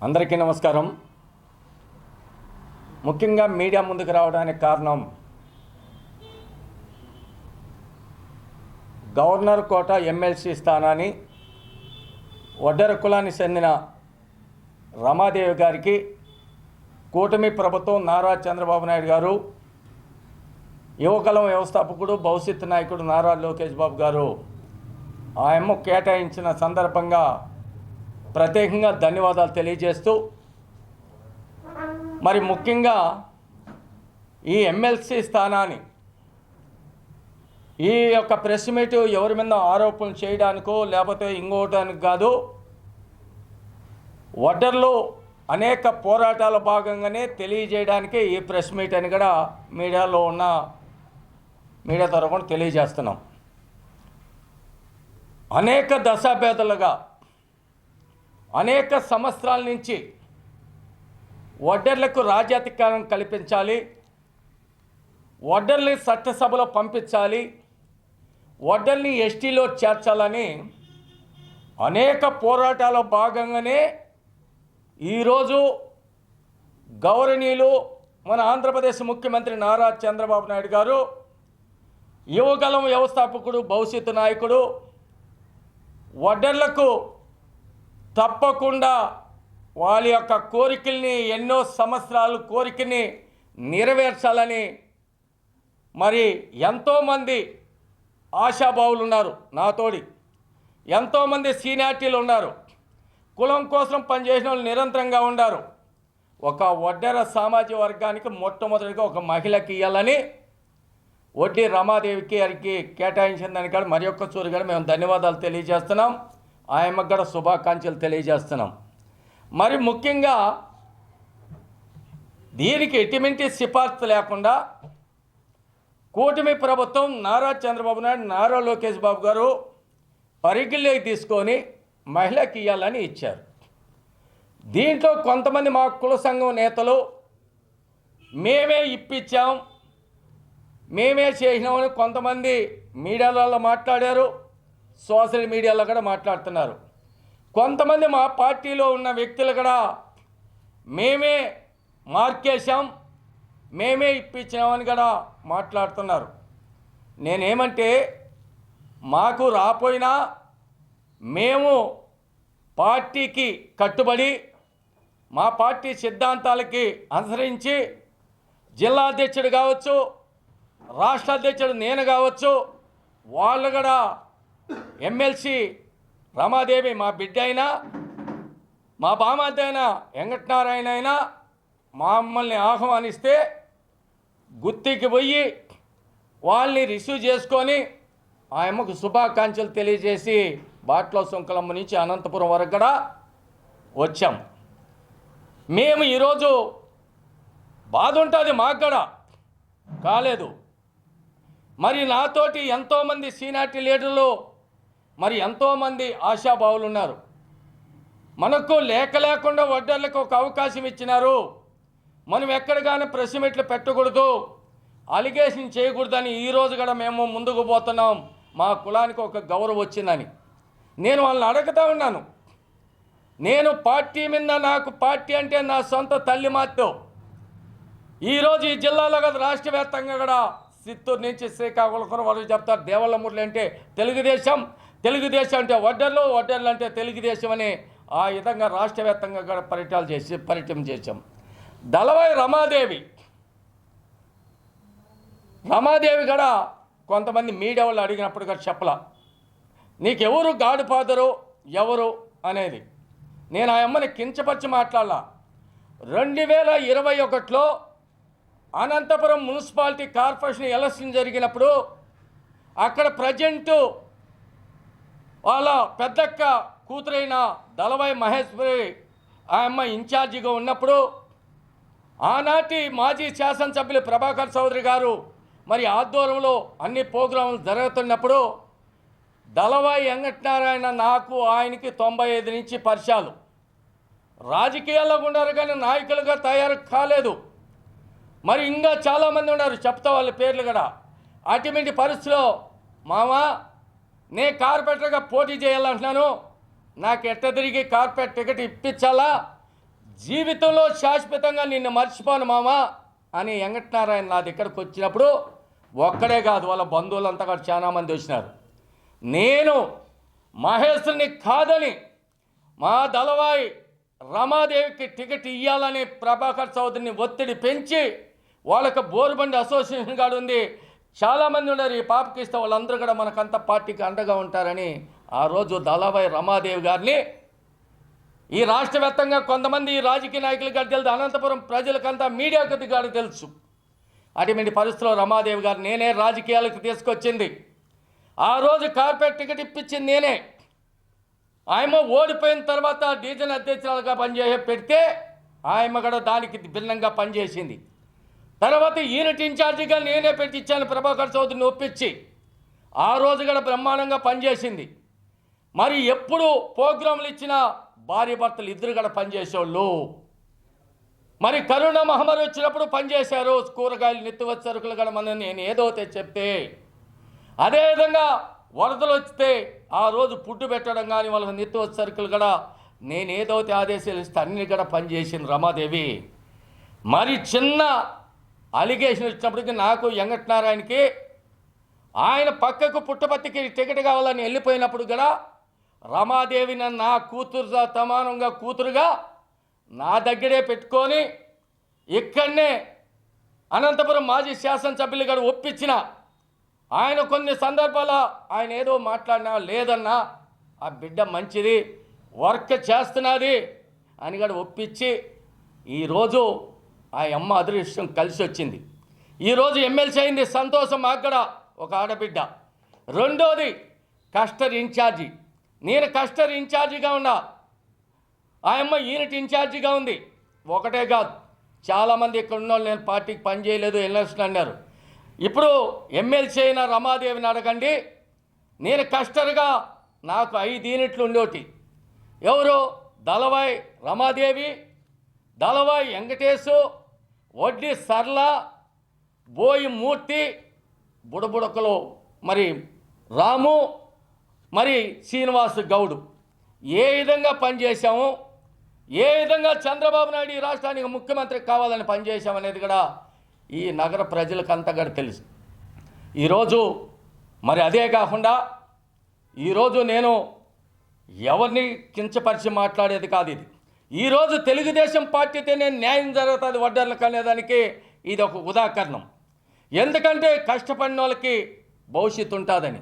అందరికీ నమస్కారం. ముఖ్యంగా మీడియా ముందుకు రావడానికి కారణం గవర్నర్ కోట ఎమ్మెల్సీ స్థానాన్ని వడ్డెర కులానికి చెందిన రమాదేవి గారికి కూటమి ప్రభుత్వం నారా చంద్రబాబు నాయుడు గారు, యువకులం వ్యవస్థాపకుడు భవిష్యత్ నాయకుడు నారా లోకేష్ బాబు గారు ఆయమ్మ కేటాయించిన సందర్భంగా ప్రత్యేకంగా ధన్యవాదాలు తెలియజేస్తూ, మరి ముఖ్యంగా ఈ ఎమ్మెల్సీ స్థానాన్ని ఈ యొక్క ప్రెస్ మీట్ ఎవరి మీద ఆరోపణలు చేయడానికో లేకపోతే ఇంకోటానికి కాదు, వడ్డర్లో అనేక పోరాటాల భాగంగానే తెలియజేయడానికి ఈ ప్రెస్ మీట్ అని కూడా మీడియాలో ఉన్న మీడియా తరఫున తెలియజేస్తున్నాం. అనేక దశాబ్దాలుగా అనేక సంవత్సరాల నుంచి వడ్డర్లకు రాజ్యాధికారం కల్పించాలి, వడ్డర్ని చట్టసభలో పంపించాలి, వడ్డర్ని ఎస్టీలో చేర్చాలని అనేక పోరాటాల భాగంగానే ఈరోజు గౌరవనీయులు మన ఆంధ్రప్రదేశ్ ముఖ్యమంత్రి నారా చంద్రబాబు నాయుడు గారు, యువకులం వ్యవస్థాపకుడు భవిష్యత్తు నాయకుడు, వడ్డర్లకు తప్పకుండా వాళ్ళ యొక్క కోరికల్ని ఎన్నో సంవత్సరాలు కోరికని నెరవేర్చాలని మరి ఎంతోమంది ఆశాభావులు ఉన్నారు, నాతోడి ఎంతోమంది సీనియారిటీలు ఉన్నారు, కులం కోసం పనిచేసిన వాళ్ళు నిరంతరంగా ఉన్నారు. ఒక వడ్డెర సామాజిక వర్గానికి మొట్టమొదటిగా ఒక మహిళకి ఇవ్వాలని వడ్డీ రమాదేవికి గారికి కేటాయించిన దానికి మరి ఒక్క చూరు కూడా మేము ధన్యవాదాలు తెలియజేస్తున్నాం. ఆయమ్మకు కూడా శుభాకాంక్షలు తెలియజేస్తున్నాం. మరి ముఖ్యంగా దీనికి ఎటువంటి సిఫార్సు లేకుండా కూటమి ప్రభుత్వం నారా చంద్రబాబు నాయుడు, నారా లోకేష్ బాబు గారు పరిగిల్లోకి తీసుకొని మహిళకి ఇవ్వాలని ఇచ్చారు. దీంట్లో కొంతమంది మా కుల సంఘం నేతలు మేమే ఇప్పించాం, మేమే చేసినామని కొంతమంది మీడియాలలో మాట్లాడారు, సోషల్ మీడియాలో కూడా మాట్లాడుతున్నారు. కొంతమంది మా పార్టీలో ఉన్న వ్యక్తులు కూడా మేమే మార్కేశాం, మేమే ఇప్పించామని కూడా మాట్లాడుతున్నారు. నేనేమంటే మాకు రాపోయినా మేము పార్టీకి కట్టుబడి మా పార్టీ సిద్ధాంతాలకి అనుసరించి జిల్లా అధ్యక్షుడు కావచ్చు, రాష్ట్ర అధ్యక్షుడు నేను కావచ్చు, వాళ్ళు కూడా ఎమ్మెల్సీ రమాదేవి మా బిడ్డ అయినా మా బామార్ది అయినా వెంకటనారాయణ అయినా మమ్మల్ని ఆహ్వానిస్తే గుత్తికి పోయి వాళ్ళని రిసీవ్ చేసుకొని ఆ అమ్మకు శుభాకాంక్షలు తెలియజేసి బాట్ల సుంకలమ్మ నుంచి అనంతపురం వరకు కూడా వచ్చాం. మేము ఈరోజు బాధ ఉంటుంది, మాకు కూడా కాలేదు. మరి నాతోటి ఎంతోమంది సీనియారిటీ లీడర్లు, మరి ఎంతోమంది ఆశాభావులు ఉన్నారు. మనకు లేకుండా వడ్డర్లకు ఒక అవకాశం ఇచ్చినారు, మనం ఎక్కడ కానీ ప్రెస్ మీట్లు పెట్టకూడదు, అలిగేషన్ చేయకూడదని ఈరోజు కూడా మేము ముందుకు పోతున్నాం. మా కులానికి ఒక గౌరవం వచ్చిందని నేను వాళ్ళని అడుగుతూ ఉన్నాను. నేను పార్టీ మీద, నాకు పార్టీ అంటే నా సొంత తల్లి మాతో ఈరోజు ఈ జిల్లాలో కదా రాష్ట్ర వ్యాప్తంగా కూడా చిత్తూరు నుంచి శ్రీకాకుళం వరకు చెప్తారు దేవళ్ళమూర్లు అంటే తెలుగుదేశం, తెలుగుదేశం అంటే వడ్డర్లు, వడ్డర్లు అంటే తెలుగుదేశం అని ఆ విధంగా రాష్ట్ర వ్యాప్తంగా కూడా పర్యటన చేశాం. దళవాయి రమాదేవి కూడా కొంతమంది మీడియా వాళ్ళు అడిగినప్పుడు కూడా చెప్పలా, నీకెవరు గాడ్ ఫాదరు ఎవరు అనేది. నేను ఆ అమ్మని కించపరిచి మాట్లాడాల. 2021లో అనంతపురం మున్సిపాలిటీ కార్పొరేషన్ ఎలక్షన్ జరిగినప్పుడు అక్కడ ప్రజెంటు వాళ్ళ పెద్దక్క కూతురైన దళవాయి మహేశ్వరి ఆ అమ్మ ఇన్ఛార్జిగా ఉన్నప్పుడు ఆనాటి మాజీ శాసనసభ్యులు ప్రభాకర్ చౌదరి గారు మరి ఆధ్వర్యంలో అన్ని ప్రోగ్రాములు జరుగుతున్నప్పుడు దళవాయి వెంకటనారాయణ నాకు ఆయనకి 95 నుంచి పరిచయాలు, రాజకీయాల్లో ఉన్నారు కానీ నాయకులుగా తయారు కాలేదు. మరి ఇంకా చాలామంది ఉన్నారు, చెప్తా వాళ్ళ పేర్లు కూడా. అటువంటి పరిస్థితిలో మామా నేను కార్పొరేటర్గా పోటీ చేయాలంటున్నాను, నాకు ఎట్ట తిరిగి కార్పొరేట్ టికెట్ ఇప్పించాలా, జీవితంలో శాశ్వతంగా నిన్ను మర్చిపోను మామా అని వెంకటనారాయణ నా దగ్గరకు వచ్చినప్పుడు ఒక్కడే కాదు, వాళ్ళ బంధువులంతా కూడా చాలామంది వచ్చినారు. నేను మహేశ్వరిని కాదని మా దళవాయి రమాదేవికి టికెట్ ఇవ్వాలని ప్రభాకర్ చౌదరిని ఒత్తిడి పెంచి, వాళ్ళకి బోరుబండి అసోసియేషన్ కాదు ఉంది, చాలామంది ఉన్నారు, ఈ పాపకి ఇస్తే వాళ్ళందరూ కూడా మనకంతా పార్టీకి అండగా ఉంటారని ఆ రోజు దళవాయి రమాదేవి గారిని ఈ రాష్ట్ర వ్యాప్తంగా కొంతమంది రాజకీయ నాయకులు గారు తెలుసు, అనంతపురం ప్రజలకంతా మీడియా కొద్ది గారు తెలుసు. అటువంటి పరిస్థితుల్లో రమాదేవి గారు నేనే రాజకీయాలకు తీసుకొచ్చింది. ఆ రోజు కార్పొరేట్ టికెట్ ఇప్పించింది నేనే. ఆయమ్మ ఓడిపోయిన తర్వాత డివిజన్ అధ్యక్షురాలుగా పనిచేసే పెడితే ఆయమ్మ కూడా దానికి భిన్నంగా పనిచేసింది. తర్వాత యూనిట్ ఇన్ఛార్జిగా నేనే పెట్టించాను ప్రభాకర్ చౌదరిని ఒప్పించి. ఆ రోజు కూడా బ్రహ్మాండంగా పనిచేసింది. మరి ఎప్పుడు ప్రోగ్రాంలు ఇచ్చినా భార్య భర్తలు ఇద్దరు కూడా పనిచేసేవాళ్ళు. మరి కరోనా మహమ్మారి వచ్చినప్పుడు పనిచేశారు. కూరగాయలు నిత్యవసర సరుకులు కూడా మనం నేను ఏదో చెప్తే, అదేవిధంగా వరదలు వస్తే ఆ రోజు ఫుడ్ పెట్టడం కానీ వాళ్ళకి నిత్యవసర సరుకులు కూడా నేను ఏదో ఆదేశాలు ఇస్తే అన్ని కూడా పనిచేసింది రమాదేవి. మరి చిన్న అలిగేషన్ వచ్చినప్పటికీ నాకు వెంకటనారాయణకి ఆయన పక్కకు పుట్టపర్తికి టికెట్ కావాలని వెళ్ళిపోయినప్పుడు కూడా రమాదేవిని నా కూతురు సమానంగా కూతురుగా నా దగ్గరే పెట్టుకొని ఇక్కడనే అనంతపురం మాజీ శాసనసభ్యులు కూడా ఒప్పించిన. ఆయన కొన్ని సందర్భాల ఆయన ఏదో మాట్లాడినా లేదన్నా ఆ బిడ్డ మంచిది వర్క్ చేస్తున్నది అని కూడా ఒప్పించి ఈరోజు ఆ అమ్మ అదృష్టం కలిసి వచ్చింది. ఈరోజు ఎమ్మెల్సీ అయింది, సంతోషం. మాకు కూడా ఒక ఆడబిడ్డ. రెండోది కస్టర్ ఇన్ఛార్జి. నేను కస్టర్ ఇన్ఛార్జిగా ఉన్నా, ఆ అమ్మ యూనిట్ ఇన్ఛార్జిగా ఉంది. ఒకటే కాదు, చాలామంది ఇక్కడ ఉన్న వాళ్ళు నేను పార్టీకి పనిచేయలేదు ఎలక్షన్ అన్నారు. ఇప్పుడు ఎమ్మెల్సీ అయిన రమాదేవిని అడగండి, నేను కస్టర్గా నాకు 5 యూనిట్లు ఉండేటి. ఎవరు? దళవాయి రమాదేవి, దళవాయి వెంకటేశు, వడ్డీ సర్ల, బోయి మూర్తి, బుడబుడకలు మరి రాము, మరి శ్రీనివాస్ గౌడు. ఏ విధంగా పనిచేశాము, ఏ విధంగా చంద్రబాబు నాయుడు ఈ రాష్ట్రానికి ముఖ్యమంత్రి కావాలని పనిచేశామనేది కూడా ఈ నగర ప్రజలకంతా కూడా తెలుసు. ఈరోజు మరి అదే కాకుండా ఈరోజు నేను ఎవరిని కించపరిచి మాట్లాడేది కాదు. ఇది ఈరోజు తెలుగుదేశం పార్టీతో నేను న్యాయం జరుగుతుంది వడ్డర్లకు అనేదానికి ఇది ఒక ఉదాహరణం. ఎందుకంటే కష్టపడిన వాళ్ళకి భవిష్యత్తు ఉంటుందని.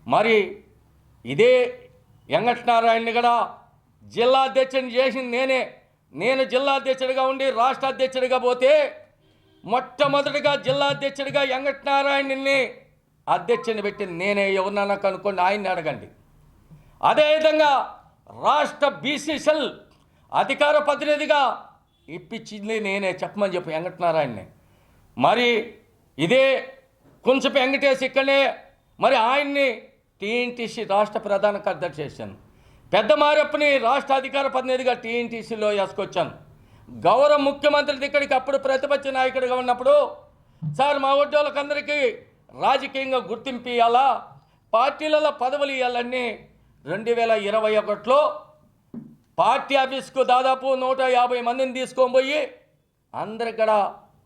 మరి ఇదే వెంకటనారాయణని కూడా జిల్లా అధ్యక్షుడిని చేసింది నేను జిల్లా అధ్యక్షుడిగా ఉండి రాష్ట్ర అధ్యక్షుడిగా పోతే మొట్టమొదటిగా జిల్లా అధ్యక్షుడిగా వెంకటనారాయణని అధ్యక్షుని పెట్టింది నేనే. ఎవరినన్నా కనుక్కోండి, ఆయన్ని అడగండి. అదేవిధంగా రాష్ట్ర బీసీసీఎల్ అధికార ప్రతినిధిగా ఇప్పించింది నేనే, చెప్పమని చెప్పి వెంకటనారాయణని. మరి ఇదే కుంచపు వెంకటేష్ ఇక్కడనే మరి ఆయన్ని టీఎన్టీసీ రాష్ట్ర ప్రధాన కార్యదర్శి చేశాను. పెద్ద మారప్పని రాష్ట్ర అధికార ప్రతినిధిగా టీఎన్టీసీలో వేసుకొచ్చాను. గౌరవ ముఖ్యమంత్రి ఇక్కడికి అప్పుడు ప్రతిపక్ష నాయకుడిగా ఉన్నప్పుడు, సార్ మా ఉద్యోగులకందరికీ రాజకీయంగా గుర్తింపు ఇవ్వాలా, పార్టీలలో పదవులు ఇవ్వాలని 2021లో పార్టీ ఆఫీస్కు దాదాపు 150 మందిని తీసుకొని పోయి అందరికి కూడా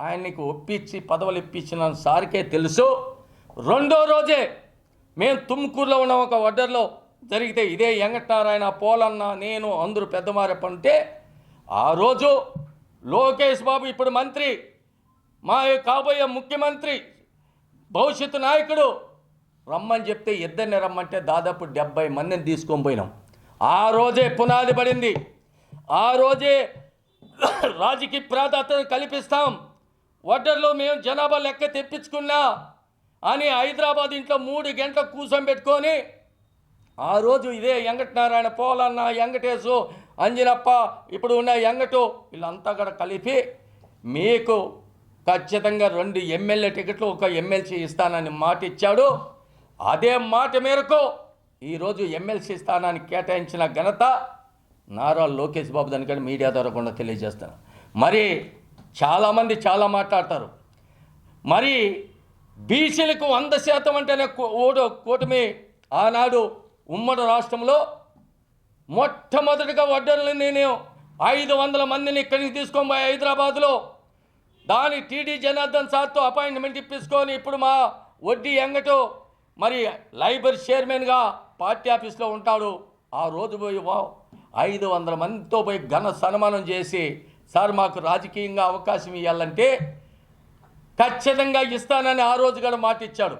ఆయనకి ఒప్పించి పదవులు ఇప్పించిన సార్కే తెలుసు. రెండో రోజే మేము తుమ్కూరులో ఉన్న ఒక వడ్డర్లో జరిగితే ఇదే వెంకటనారాయణ, పోలన్న, నేను అందరూ పెద్దమారప్పంటే ఆ రోజు లోకేష్ బాబు ఇప్పుడు మంత్రి, మా కాబోయే ముఖ్యమంత్రి, భవిష్యత్తు నాయకుడు రమ్మని చెప్తే ఇద్దరిని రమ్మంటే దాదాపు 70 మందిని తీసుకొని పోయినాం. ఆ రోజే పునాది పడింది. ఆ రోజే రాజకీయ ప్రాధాన్యత కల్పిస్తాం, వడ్డర్లో మేము జనాభా లెక్క తెప్పించుకున్నా అని హైదరాబాద్ ఇంట్లో 3 గంటలు కూర్చొని పెట్టుకొని ఆ రోజు ఇదే వెంకటనారాయణ, పోలన్న, వెంకటేశు, అంజనప్ప, ఇప్పుడు ఉన్న వెంకటు వీళ్ళంతా కూడా కలిపి మీకు ఖచ్చితంగా 2 ఎమ్మెల్యే టికెట్లు, 1 ఎమ్మెల్సీ ఇస్తానని మాట ఇచ్చాడు. అదే మాట మేరకు ఈరోజు ఎమ్మెల్సీ స్థానానికి కేటాయించిన ఘనత నారా లోకేష్ బాబు దానికంటే మీడియా ద్వారా కూడా తెలియజేస్తాను. మరి చాలామంది చాలా మాట్లాడతారు. మరి బీసీలకు 100% అంటేనే కూటమి ఆనాడు ఉమ్మడి రాష్ట్రంలో మొట్టమొదటిగా వడ్డర్లు నేను 500 మందిని ఇక్కడికి తీసుకొని పోయి హైదరాబాద్లో దాని టీడీ జనార్దన్ సార్తో అపాయింట్మెంట్ ఇప్పించుకొని ఇప్పుడు మా వడ్డీ ఎంగటో మరి లైబ్రరీ చైర్మన్గా పార్టీ ఆఫీస్లో ఉంటాడు. ఆ రోజు పోయి 500 మందితో పోయి ఘన సన్మానం చేసి సార్ మాకు రాజకీయంగా అవకాశం ఇవ్వాలంటే ఖచ్చితంగా ఇస్తానని ఆ రోజు కూడా మాట ఇచ్చాడు.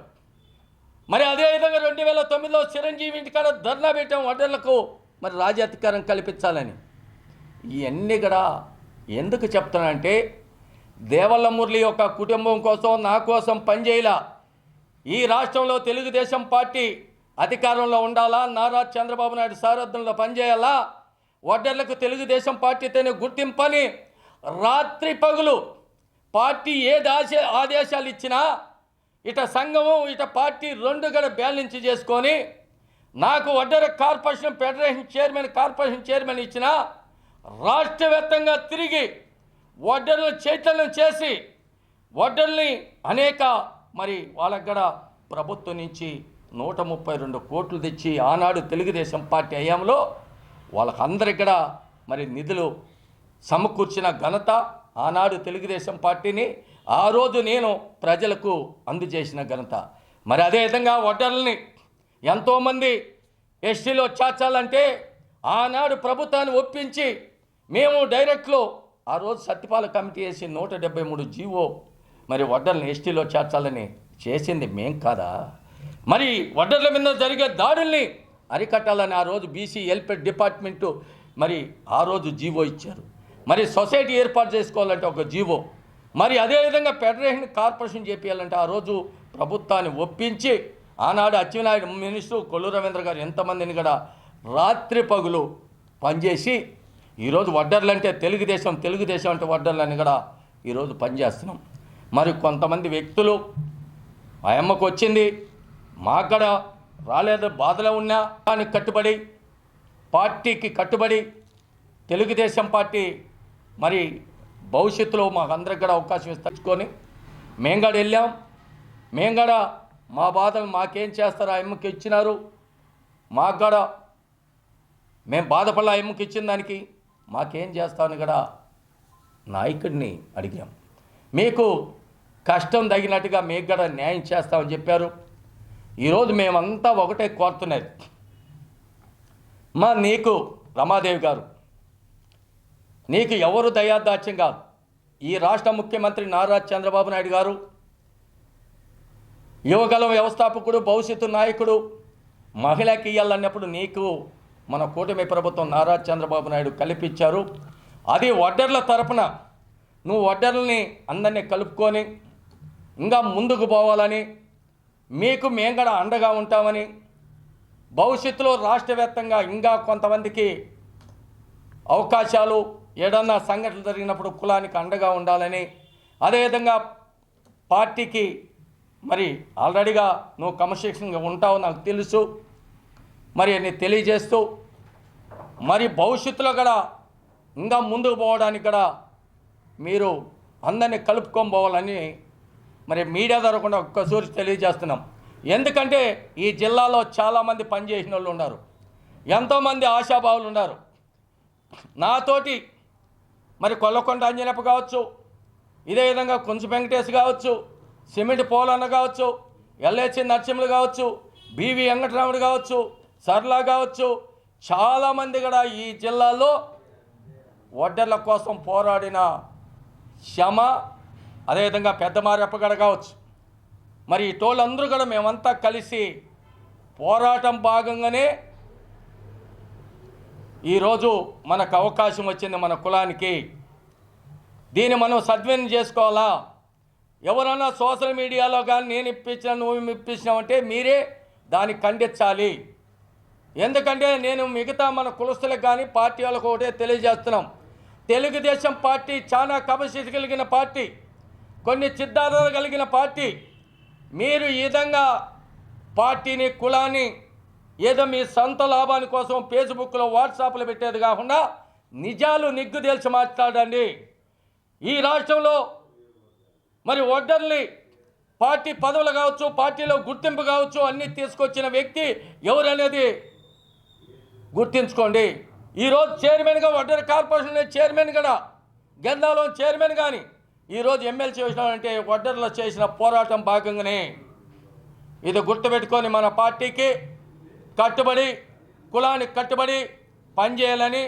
మరి అదేవిధంగా 2009లో చిరంజీవి ఇంటికాడ ధర్నా పెట్టాం వడ్డర్లకు మరి రాజ్యాధికారం కల్పించాలని. ఇవన్నీ కూడా ఎందుకు చెప్తానంటే దేవల్ల మురళి యొక్క కుటుంబం కోసం నా కోసం పనిచేయాల. ఈ రాష్ట్రంలో తెలుగుదేశం పార్టీ అధికారంలో ఉండాలా, నారా చంద్రబాబు నాయుడు సారథ్యంలో పనిచేయాలా, వడ్డర్లకు తెలుగుదేశం పార్టీతోనే గుర్తింపని రాత్రి పగులు పార్టీ ఆదేశాలు ఇచ్చినా ఇట సంఘము ఇట పార్టీ రెండు కూడా బ్యాలెన్స్ చేసుకొని నాకు వడ్డెర కార్పొరేషన్ ఫెడరేషన్ కార్పొరేషన్ చైర్మన్ ఇచ్చిన రాష్ట్ర వ్యాప్తంగా తిరిగి వడ్డెరలు చైతన్యం చేసి వడ్డెరల్ని అనేక మరి వాళ్ళకు కూడా ప్రభుత్వం నుంచి 132 కోట్లు తెచ్చి ఆనాడు తెలుగుదేశం పార్టీ హయాంలో వాళ్ళకందరికి కూడా మరి నిధులు సమకూర్చిన ఘనత ఆనాడు తెలుగుదేశం పార్టీని ఆ రోజు నేను ప్రజలకు అందజేసిన ఘనత. మరి అదేవిధంగా వడ్డర్లని ఎంతోమంది ఎస్టీలో చేర్చాలంటే ఆనాడు ప్రభుత్వాన్ని ఒప్పించి మేము డైరెక్ట్లో ఆ రోజు సత్యపాల కమిటీ వేసి 173 జీవో మరి వడ్డర్లను ఎస్టీలో చేర్చాలని చేసింది మేం కాదా? మరి వడ్డర్ల మీద జరిగే దాడుల్ని అరికట్టాలని ఆ రోజు బీసీ వెల్ఫేర్ డిపార్ట్మెంటు మరి ఆ రోజు జీవో ఇచ్చారు. మరి సొసైటీ ఏర్పాటు చేసుకోవాలంటే ఒక జీవో, మరి అదేవిధంగా ఫెడరేషన్ కార్పొరేషన్ చేపించాలంటే ఆ రోజు ప్రభుత్వాన్ని ఒప్పించి ఆనాడు అచ్చెన్నాయుడు మినిస్టర్ కొల్లు రవీంద్ర గారు ఎంతమందిని కూడా రాత్రి పగులు పనిచేసి ఈరోజు వడ్డర్లు అంటే తెలుగుదేశం అంటే వడ్డర్లని కూడా ఈరోజు పనిచేస్తున్నాం. మరి కొంతమంది వ్యక్తులు ఆ అమ్మకు వచ్చింది మాక్కడ రాలేదు బాధలో ఉన్నా దానికి కట్టుబడి పార్టీకి కట్టుబడి తెలుగుదేశం పార్టీ మరి భవిష్యత్తులో మాకందరికి కూడా అవకాశం ఇస్తాచుకొని మేము కూడా వెళ్ళాం. మేము కూడా మా బాధలు మాకేం చేస్తారో ఆ అమ్మకి ఇచ్చినారు, మాకు కూడా మేము బాధపడాలి ఆ అమ్మకి ఇచ్చిన దానికి మాకేం చేస్తామని కూడా నాయకుడిని అడిగాం. మీకు కష్టం తగినట్టుగా మీకు కూడా న్యాయం చేస్తామని చెప్పారు. ఈరోజు మేమంతా ఒకటే కోరుతున్నది, నీకు రమాదేవి గారు నీకు ఎవరు దయాదాస్యం కాదు. ఈ రాష్ట్ర ముఖ్యమంత్రి నారా చంద్రబాబు నాయుడు గారు యువగలం వ్యవస్థాపకుడు భవిష్యత్తు నాయకుడు మహిళకి ఇవ్వాలన్నప్పుడు నీకు మన కూటమి ప్రభుత్వం నారా చంద్రబాబు నాయుడు కల్పించారు. అది వడ్డర్ల తరపున నువ్వు వడ్డర్లని అందరినీ కలుపుకొని ఇంకా ముందుకు పోవాలని మీకు మేము కూడా అండగా ఉంటామని, భవిష్యత్తులో రాష్ట్ర వ్యాప్తంగా ఇంకా కొంతమందికి అవకాశాలు ఏదన్నా సంఘటనలు జరిగినప్పుడు కులానికి అండగా ఉండాలని, అదేవిధంగా పార్టీకి మరి ఆల్రెడీగా నువ్వు క్రమశిక్షణగా ఉంటావు నాకు తెలుసు, మరి అని తెలియజేస్తూ మరి భవిష్యత్తులో కూడా ఇంకా ముందుకు పోవడానికి కూడా మీరు అందరినీ కలుపుకొని పోవాలని మరి మీడియా ద్వారా కూడా ఒక్కసారి తెలియజేస్తున్నాం. ఎందుకంటే ఈ జిల్లాలో చాలామంది పనిచేసిన వాళ్ళు ఉన్నారు, ఎంతోమంది ఆశాభావులు ఉన్నారు. నాతోటి మరి కొల్లకొండ అంజనప్ప కావచ్చు, ఇదే విధంగా కుంచు వెంకటేష్ కావచ్చు, సిమెంట్ పోలన్న కావచ్చు, ఎల్హెచ్ నరసింహులు కావచ్చు, బివి వెంకటరాముడు కావచ్చు, సర్లా కావచ్చు, చాలామంది కూడా ఈ జిల్లాలో వడ్డర్ల కోసం పోరాడిన శ్రమ, అదేవిధంగా పెద్దమారప్ప కూడా కావచ్చు, మరి టోళ్ళందరూ కూడా మేమంతా కలిసి పోరాటం భాగంగానే ఈరోజు మనకు అవకాశం వచ్చింది మన కులానికి. దీన్ని మనం సద్వినియోగం చేసుకోవాలా. ఎవరన్నా సోషల్ మీడియాలో కానీ నేను ఇప్పించిన నువ్వు ఇప్పించినావంటే మీరే దాన్ని ఖండించాలి. ఎందుకంటే నేను మిగతా మన కులస్తులకు కానీ పార్టీ వాళ్ళకు ఒకటే తెలియజేస్తున్నాం, తెలుగుదేశం పార్టీ చాలా కపసిటీ కలిగిన పార్టీ, కొన్ని సిద్ధాంతాలు కలిగిన పార్టీ. మీరు ఈ విధంగా పార్టీని కులాన్ని ఏదో మీ సొంత లాభాని కోసం ఫేస్బుక్లో వాట్సాప్లో పెట్టేది కాకుండా నిజాలు నిగ్గు తేల్చి మాట్లాడండి. ఈ రాష్ట్రంలో మరి వడ్డర్ని పార్టీ పదవులు కావచ్చు, పార్టీలో గుర్తింపు కావచ్చు, అన్నీ తీసుకొచ్చిన వ్యక్తి ఎవరనేది గుర్తించుకోండి. ఈరోజు చైర్మన్గా వడ్డెర కార్పొరేషన్ చైర్మన్ కూడా గంధాలో చైర్మన్ కానీ ఈరోజు ఎమ్మెల్సీ చేసినాడంటే వడ్డెరలో చేసిన పోరాటం భాగంగానే. ఇది గుర్తుపెట్టుకొని మన పార్టీకి కట్టుబడి కులానికి కట్టుబడి పనిచేయాలని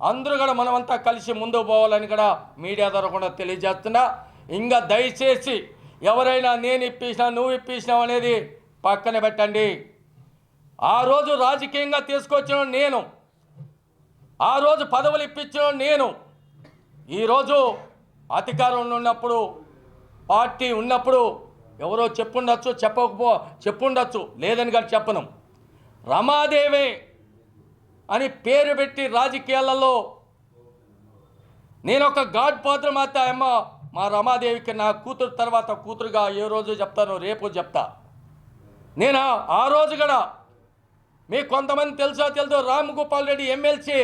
అందరూ కూడా మనమంతా కలిసి ముందుకు పోవాలని కూడా మీడియా ద్వారా కూడా తెలియజేస్తున్నా. ఇంకా దయచేసి ఎవరైనా నేను ఇప్పించినా నువ్వు ఇప్పించినావు అనేది పక్కన పెట్టండి. ఆ రోజు రాజకీయంగా తీసుకొచ్చిన నేను, ఆ రోజు పదవులు ఇప్పించిన నేను, ఈరోజు అధికారంలో ఉన్నప్పుడు పార్టీ ఉన్నప్పుడు ఎవరో చెప్పుండొచ్చు, చెప్పుండొచ్చు, లేదని కానీ చెప్పను. రమాదేవి అని పేరు పెట్టి రాజకీయాలలో నేను ఒక గాడ్ ఫాదర్ మాత్రం అమ్మ మా రమాదేవికి నా కూతురు తర్వాత కూతురుగా ఏ రోజు చెప్తాను, రేపు చెప్తా. నేను ఆ రోజు కూడా మీకు కొంతమంది తెలుసో రామ్ గోపాల్ రెడ్డి ఎమ్మెల్సీ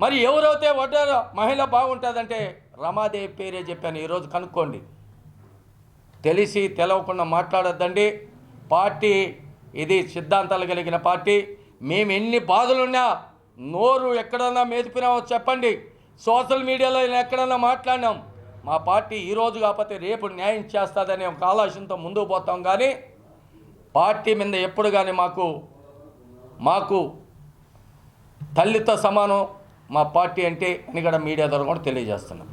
మరి ఎవరైతే వడ్డెర మహిళ బాగుంటుందంటే రమాదేవి పేరే చెప్పాను. ఈరోజు కనుక్కోండి. తెలిసి తెలవకుండా మాట్లాడొద్దండి. పార్టీ ఇది సిద్ధాంతాలు కలిగిన పార్టీ. మేము ఎన్ని బాధలున్నా నోరు ఎక్కడన్నా మెదిపినామో చెప్పండి. సోషల్ మీడియాలో ఎక్కడన్నా మాట్లాడినాం. మా పార్టీ ఈరోజు కాకపోతే రేపు న్యాయం చేస్తుందనే ఒక ఆలోచనతో ముందుకు పోతాం. కానీ పార్టీ మీద ఎప్పుడు కానీ మాకు తల్లితో సమానం మా పార్టీ అంటే అని కూడా మీడియా ద్వారా కూడా తెలియజేస్తున్నాం.